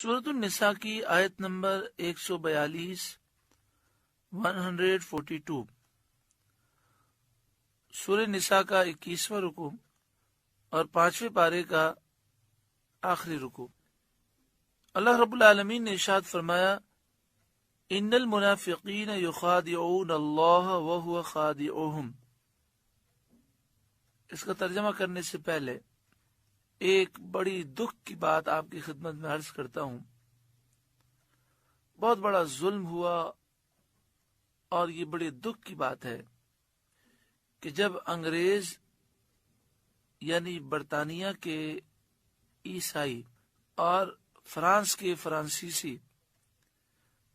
سورۃ النساء کی آیت نمبر 142 142 سورہ نساء کا 21واں رکوع اور 5ویں پارے کا آخری رکوع۔ اللہ رب العالمین نے ارشاد فرمایا، ان المنافقین یخادعون اللہ وہو خادعوہم۔ اس کا ترجمہ کرنے سے پہلے ایک بڑی دکھ کی بات آپ کی خدمت میں عرض کرتا ہوں۔ بہت بڑا ظلم ہوا اور یہ بڑی دکھ کی بات ہے کہ جب انگریز یعنی برطانیہ کے عیسائی اور فرانس کے فرانسیسی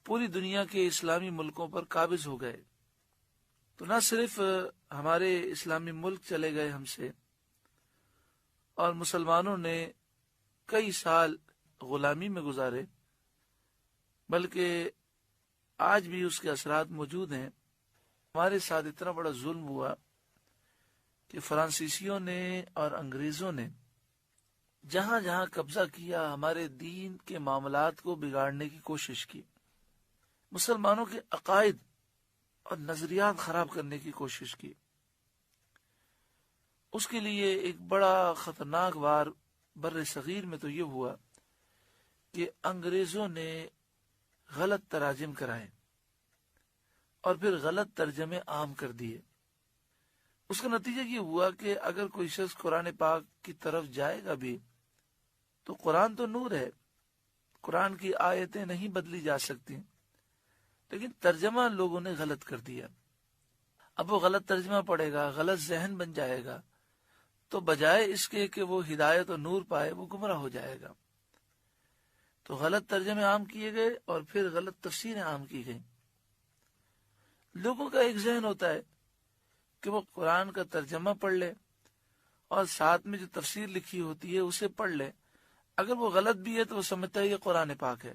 پوری دنیا کے اسلامی ملکوں پر قابض ہو گئے، تو نہ صرف ہمارے اسلامی ملک چلے گئے ہم سے، اور مسلمانوں نے کئی سال غلامی میں گزارے، بلکہ آج بھی اس کے اثرات موجود ہیں۔ ہمارے ساتھ اتنا بڑا ظلم ہوا کہ فرانسیسیوں نے اور انگریزوں نے جہاں جہاں قبضہ کیا، ہمارے دین کے معاملات کو بگاڑنے کی کوشش کی، مسلمانوں کے عقائد اور نظریات خراب کرنے کی کوشش کی۔ اس کے لیے ایک بڑا خطرناک وار بر صغیر میں تو یہ ہوا کہ انگریزوں نے غلط تراجم کرائے اور پھر غلط ترجمے عام کر دیے۔ اس کا نتیجہ یہ ہوا کہ اگر کوئی شخص قرآن پاک کی طرف جائے گا بھی تو قرآن تو نور ہے، قرآن کی آیتیں نہیں بدلی جا سکتی، لیکن ترجمہ لوگوں نے غلط کر دیا۔ اب وہ غلط ترجمہ پڑے گا، غلط ذہن بن جائے گا، تو بجائے اس کے کہ وہ ہدایت اور نور پائے، وہ گمراہ ہو جائے گا۔ تو غلط ترجمے عام کیے گئے اور پھر غلط تفسیریں عام کی گئیں۔ لوگوں کا ایک ذہن ہوتا ہے کہ وہ قرآن کا ترجمہ پڑھ لے اور ساتھ میں جو تفسیر لکھی ہوتی ہے اسے پڑھ لے، اگر وہ غلط بھی ہے تو وہ سمجھتا ہے یہ قرآن پاک ہے،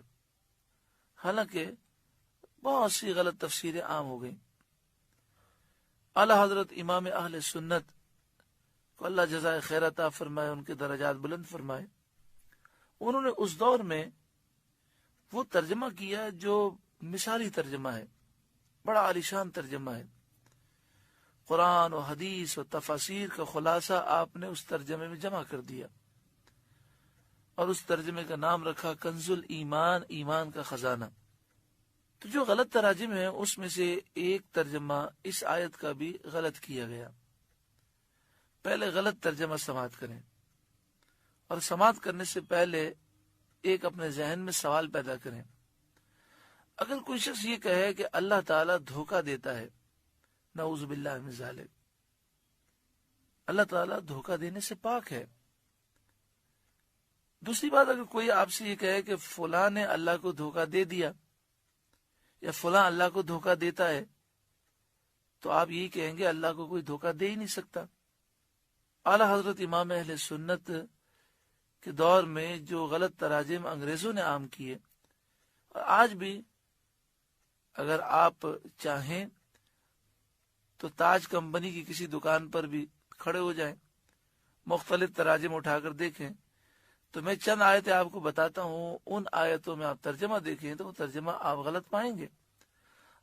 حالانکہ بہت سی غلط تفسیریں عام ہو گئیں۔ اعلی حضرت امام اہل سنت کو اللہ جزائے خیر عطا فرمائے، ان کے درجات بلند فرمائے، انہوں نے اس دور میں وہ ترجمہ کیا جو مثالی ترجمہ ہے، بڑا عالیشان ترجمہ ہے۔ قرآن و حدیث و تفاسیر کا خلاصہ آپ نے اس ترجمے میں جمع کر دیا، اور اس ترجمے کا نام رکھا کنز الایمان، ایمان کا خزانہ۔ تو جو غلط تراجم ہیں اس میں سے ایک ترجمہ اس آیت کا بھی غلط کیا گیا۔ پہلے غلط ترجمہ سماعت کریں، اور سماعت کرنے سے پہلے ایک اپنے ذہن میں سوال پیدا کریں۔ اگر کوئی شخص یہ کہے کہ اللہ تعالیٰ دھوکہ دیتا ہے، نعوذ باللہ من ذالک، اللہ تعالیٰ دھوکہ دینے سے پاک ہے۔ دوسری بات، اگر کوئی آپ سے یہ کہے کہ فلاں نے اللہ کو دھوکہ دے دیا یا فلاں اللہ کو دھوکہ دیتا ہے، تو آپ یہی کہیں گے اللہ کو کوئی دھوکہ دے ہی نہیں سکتا۔ اعلی حضرت امام اہل سنت کے دور میں جو غلط تراجم انگریزوں نے عام کیے، اور آج بھی اگر آپ چاہیں تو تاج کمپنی کی کسی دکان پر بھی کھڑے ہو جائیں، مختلف تراجم اٹھا کر دیکھیں، تو میں چند آیتیں آپ کو بتاتا ہوں، ان آیتوں میں آپ ترجمہ دیکھیں تو وہ ترجمہ آپ غلط پائیں گے۔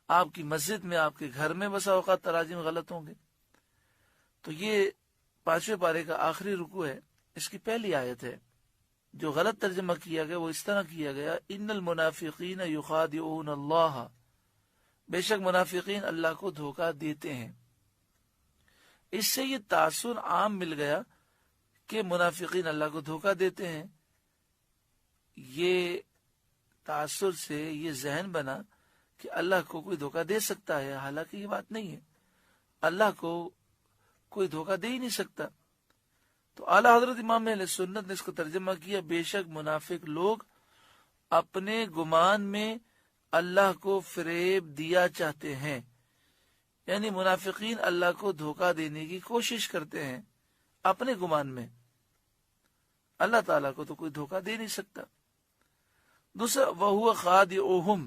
آپ کی مسجد میں، آپ کے گھر میں بسا اوقات تراجم غلط ہوں گے۔ تو یہ 5ویں پارے کا آخری رکوع ہے، اس کی پہلی آیت ہے۔ جو غلط ترجمہ کیا گیا وہ اس طرح کیا گیا، ان المنافقین یخادعون اللہ، بے شک منافقین اللہ کو دھوکہ دیتے ہیں۔ اس سے یہ تاثر عام مل گیا کہ منافقین اللہ کو دھوکہ دیتے ہیں۔ یہ تاثر سے یہ ذہن بنا کہ اللہ کو کوئی دھوکہ دے سکتا ہے، حالانکہ یہ بات نہیں ہے، اللہ کو کوئی دھوکہ دے ہی نہیں سکتا۔ تو اعلی حضرت امام اہل سنت نے اس کو ترجمہ کیا، بے شک منافق لوگ اپنے گمان میں اللہ کو فریب دیا چاہتے ہیں، یعنی منافقین اللہ کو دھوکہ دینے کی کوشش کرتے ہیں اپنے گمان میں، اللہ تعالیٰ کو تو کوئی دھوکہ دے نہیں سکتا۔ دوسرا، وَهُوَ خَادِعُهُمْ،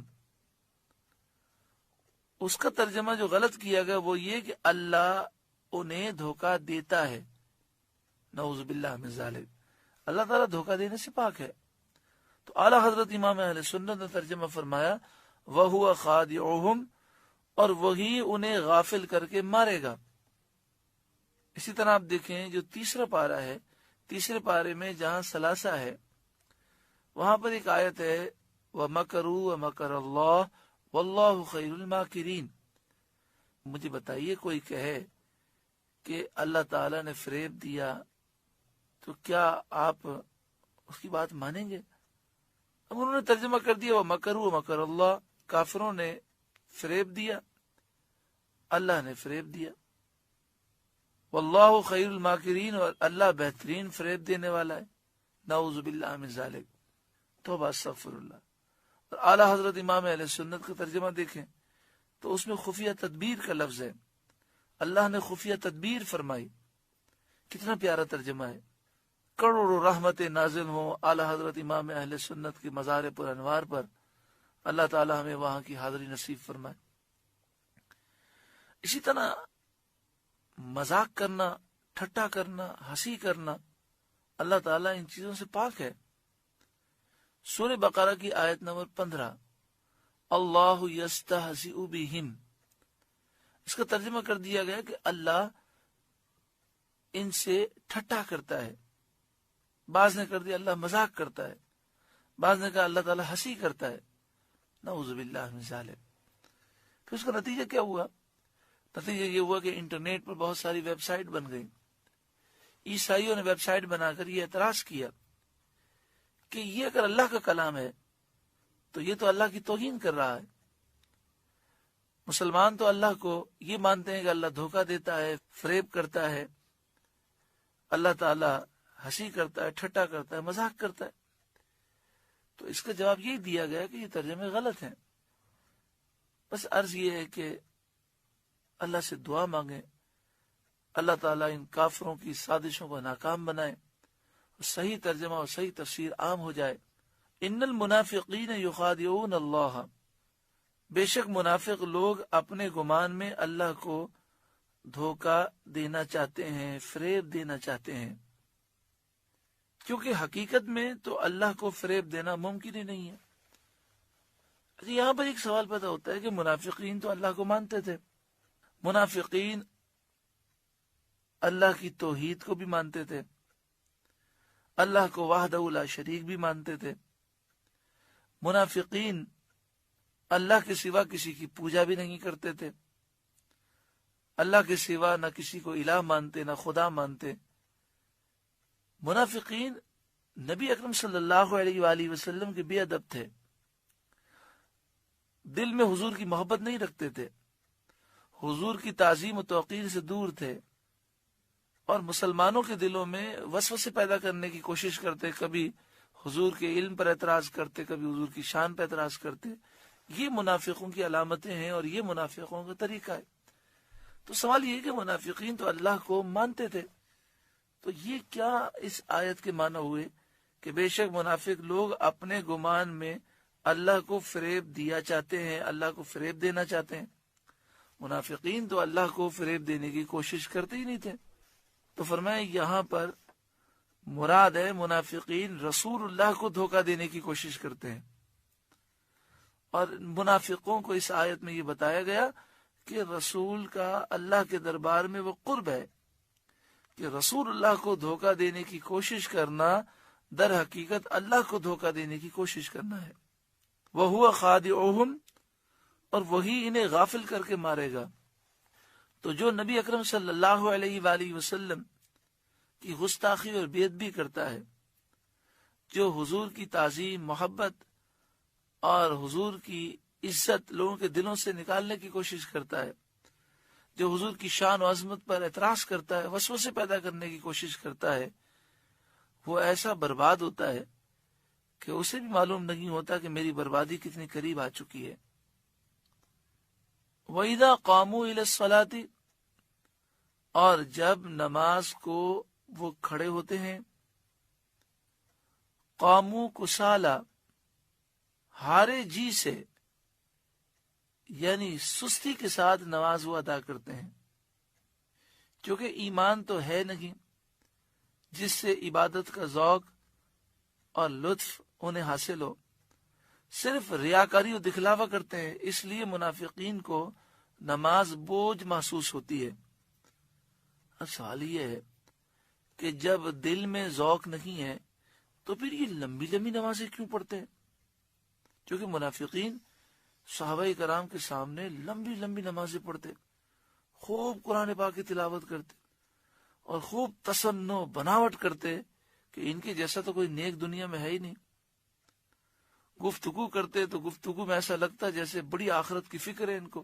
اس کا ترجمہ جو غلط کیا گیا وہ یہ کہ اللہ انہیں دھوکہ دیتا ہے، نعوذ باللہ من ذالک، اللہ تعالیٰ دھوکہ دینے سے پاک ہے۔ تو اعلیٰ حضرت امام اہل سنت نے ترجمہ فرمایا وَهُوَ خَادِعُهُمْ، اور وہی انہیں غافل کر کے مارے گا۔ اسی طرح آپ دیکھیں جو تیسرا پارہ ہے، تیسرے پارے میں جہاں ثلاثہ ہے وہاں پر ایک آیت ہے وَمَكَرُوا وَمَكَرَ اللَّهُ وَاللَّهُ خَيْرُ الْمَاكِرِينَ۔ مجھے بتائیے کوئی کہے کہ اللہ تعالیٰ نے فریب دیا تو کیا آپ اس کی بات مانیں گے؟ اب انہوں نے ترجمہ کر دیا وَمَكَرُوا وَمَكَرَ اللَّهُ، کافروں نے فریب دیا، اللہ نے فریب دیا، واللہ خیر الماکرین، اور اللہ بہترین فریب دینے والا ہے، نعوذ باللہ من ذالک، توبہ استغفر اللہ۔ اور اعلیٰ حضرت امام اہل سنت کا ترجمہ دیکھیں تو اس میں خفیہ تدبیر کا لفظ ہے، اللہ نے خفیہ تدبیر فرمائی، کتنا پیارا ترجمہ ہے۔ کروڑوں رحمت نازل ہوں اعلیٰ حضرت امام اہل سنت کے مزار پر انوار پر، اللہ تعالی ہمیں وہاں کی حاضری نصیب فرمائے۔ اسی طرح مذاق کرنا، ٹھٹا کرنا، ہنسی کرنا، اللہ تعالیٰ ان چیزوں سے پاک ہے۔ سورہ بقرہ کی آیت نمبر 15، اللہ یستہزئ بہم، اس کا ترجمہ کر دیا گیا کہ اللہ ان سے ٹھٹا کرتا ہے، بعض نے کر دیا اللہ مذاق کرتا ہے، بعض نے کہا اللہ تعالیٰ ہنسی کرتا ہے، نعوذ باللہ من ذالک۔ پھر اس کا نتیجہ کیا ہوا؟ نتیجہ یہ ہوا کہ انٹرنیٹ پر بہت ساری ویب سائٹ بن گئی۔ عیسائیوں نے ویب سائٹ بنا کر یہ اعتراض کیا کہ یہ اگر اللہ کا کلام ہے تو یہ تو اللہ کی توہین کر رہا ہے۔ مسلمان تو اللہ کو یہ مانتے ہیں کہ اللہ دھوکہ دیتا ہے، فریب کرتا ہے، اللہ تعالیٰ ہنسی کرتا ہے، ٹھٹا کرتا ہے، مذاق کرتا ہے۔ تو اس کا جواب یہی دیا گیا کہ یہ ترجمے غلط ہیں۔ بس عرض یہ ہے کہ اللہ سے دعا مانگیں، اللہ تعالیٰ ان کافروں کی سازشوں کو ناکام بنائے، صحیح ترجمہ اور صحیح تفسیر عام ہو جائے۔ ان المنافقین یخادعون اللہ، بے شک منافق لوگ اپنے گمان میں اللہ کو دھوکہ دینا چاہتے ہیں، فریب دینا چاہتے ہیں، کیونکہ حقیقت میں تو اللہ کو فریب دینا ممکن ہی نہیں ہے۔ یہاں پر ایک سوال پیدا ہوتا ہے کہ منافقین تو اللہ کو مانتے تھے، منافقین اللہ کی توحید کو بھی مانتے تھے، اللہ کو وحدہ لا شریک بھی مانتے تھے، منافقین اللہ کے سوا کسی کی پوجا بھی نہیں کرتے تھے، اللہ کے سوا نہ کسی کو الہ مانتے نہ خدا مانتے۔ منافقین نبی اکرم صلی اللہ علیہ وآلہ وسلم کے بے ادب تھے، دل میں حضور کی محبت نہیں رکھتے تھے، حضور کی تعظیم و توقیر سے دور تھے، اور مسلمانوں کے دلوں میں وسوسے پیدا کرنے کی کوشش کرتے، کبھی حضور کے علم پر اعتراض کرتے، کبھی حضور کی شان پر اعتراض کرتے۔ یہ منافقوں کی علامتیں ہیں اور یہ منافقوں کا طریقہ ہے۔ تو سوال یہ ہے کہ منافقین تو اللہ کو مانتے تھے، تو یہ کیا اس آیت کے معنی ہوئے کہ بے شک منافق لوگ اپنے گمان میں اللہ کو فریب دیا چاہتے ہیں، اللہ کو فریب دینا چاہتے ہیں؟ منافقین تو اللہ کو فریب دینے کی کوشش کرتے ہی نہیں تھے۔ تو فرمائے یہاں پر مراد ہے منافقین رسول اللہ کو دھوکہ دینے کی کوشش کرتے ہیں، اور منافقوں کو اس آیت میں یہ بتایا گیا کہ رسول کا اللہ کے دربار میں وہ قرب ہے کہ رسول اللہ کو دھوکہ دینے کی کوشش کرنا در حقیقت اللہ کو دھوکہ دینے کی کوشش کرنا ہے۔ وَهُوَ خَادِعُهُمْ، اور وہی انہیں غافل کر کے مارے گا۔ تو جو نبی اکرم صلی اللہ علیہ وآلہ وسلم کی گستاخی اور بے ادبی کرتا ہے، جو حضور کی تعظیم، محبت اور حضور کی عزت لوگوں کے دلوں سے نکالنے کی کوشش کرتا ہے، جو حضور کی شان و عظمت پر اعتراض کرتا ہے، وسوسے پیدا کرنے کی کوشش کرتا ہے، وہ ایسا برباد ہوتا ہے کہ اسے بھی معلوم نہیں ہوتا کہ میری بربادی کتنی قریب آ چکی ہے۔ وَإِذَا قَامُوا إِلَى الصَّلَاةِ، اور جب نماز کو وہ کھڑے ہوتے ہیں، قاموا کسالى، ہارے جی سے، یعنی سستی کے ساتھ نماز وہ ادا کرتے ہیں، کیونکہ ایمان تو ہے نہیں جس سے عبادت کا ذوق اور لطف انہیں حاصل ہو، صرف ریاکاری و دکھلاوا کرتے ہیں، اس لیے منافقین کو نماز بوجھ محسوس ہوتی ہے۔ اب سوال یہ ہے کہ جب دل میں ذوق نہیں ہے تو پھر یہ لمبی لمبی نمازیں کیوں پڑھتے ہیں؟ کیونکہ منافقین صحابہ کرام کے سامنے لمبی لمبی نمازیں پڑھتے، خوب قرآن پاک کی تلاوت کرتے اور خوب تصنع بناوٹ کرتے کہ ان کے جیسا تو کوئی نیک دنیا میں ہے ہی نہیں۔ گفتگو کرتے تو گفتگو میں ایسا لگتا جیسے بڑی آخرت کی فکر ہے ان کو۔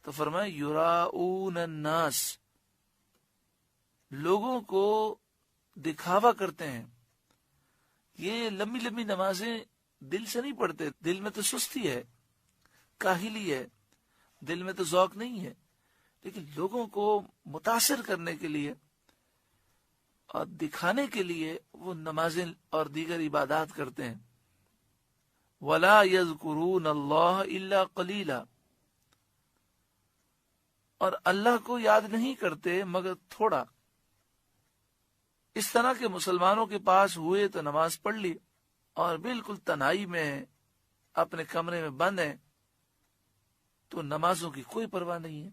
تو فرمائے یراؤون الناس، لوگوں کو دکھاوا کرتے ہیں۔ یہ لمبی لمبی نمازیں دل سے نہیں پڑھتے، دل میں تو سستی ہے، کاہلی ہے، دل میں تو ذوق نہیں ہے، لیکن لوگوں کو متاثر کرنے کے لیے اور دکھانے کے لیے وہ نمازیں اور دیگر عبادات کرتے ہیں۔ وَلَا يَذْكُرُونَ اللَّهَ إِلَّا قَلِيلًا، اور اللہ کو یاد نہیں کرتے مگر تھوڑا۔ اس طرح کے مسلمانوں کے پاس ہوئے تو نماز پڑھ لی، اور بالکل تنہائی میں اپنے کمرے میں بند ہیں تو نمازوں کی کوئی پرواہ نہیں ہے۔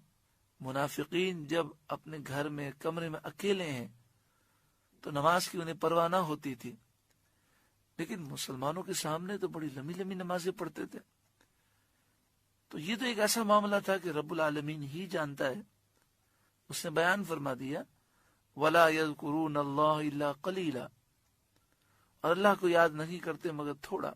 منافقین جب اپنے گھر میں کمرے میں اکیلے ہیں تو نماز کی انہیں پرواہ نہ ہوتی تھی، لیکن مسلمانوں کے سامنے تو بڑی لمبی لمبی نمازیں پڑھتے تھے۔ تو یہ تو ایک ایسا معاملہ تھا کہ رب العالمین ہی جانتا ہے۔ اس نے بیان فرما دیا وَلَا يَذْكُرُونَ اللَّهَ إِلَّا قَلِيلًا، اور اللہ کو یاد نہیں کرتے مگر تھوڑا۔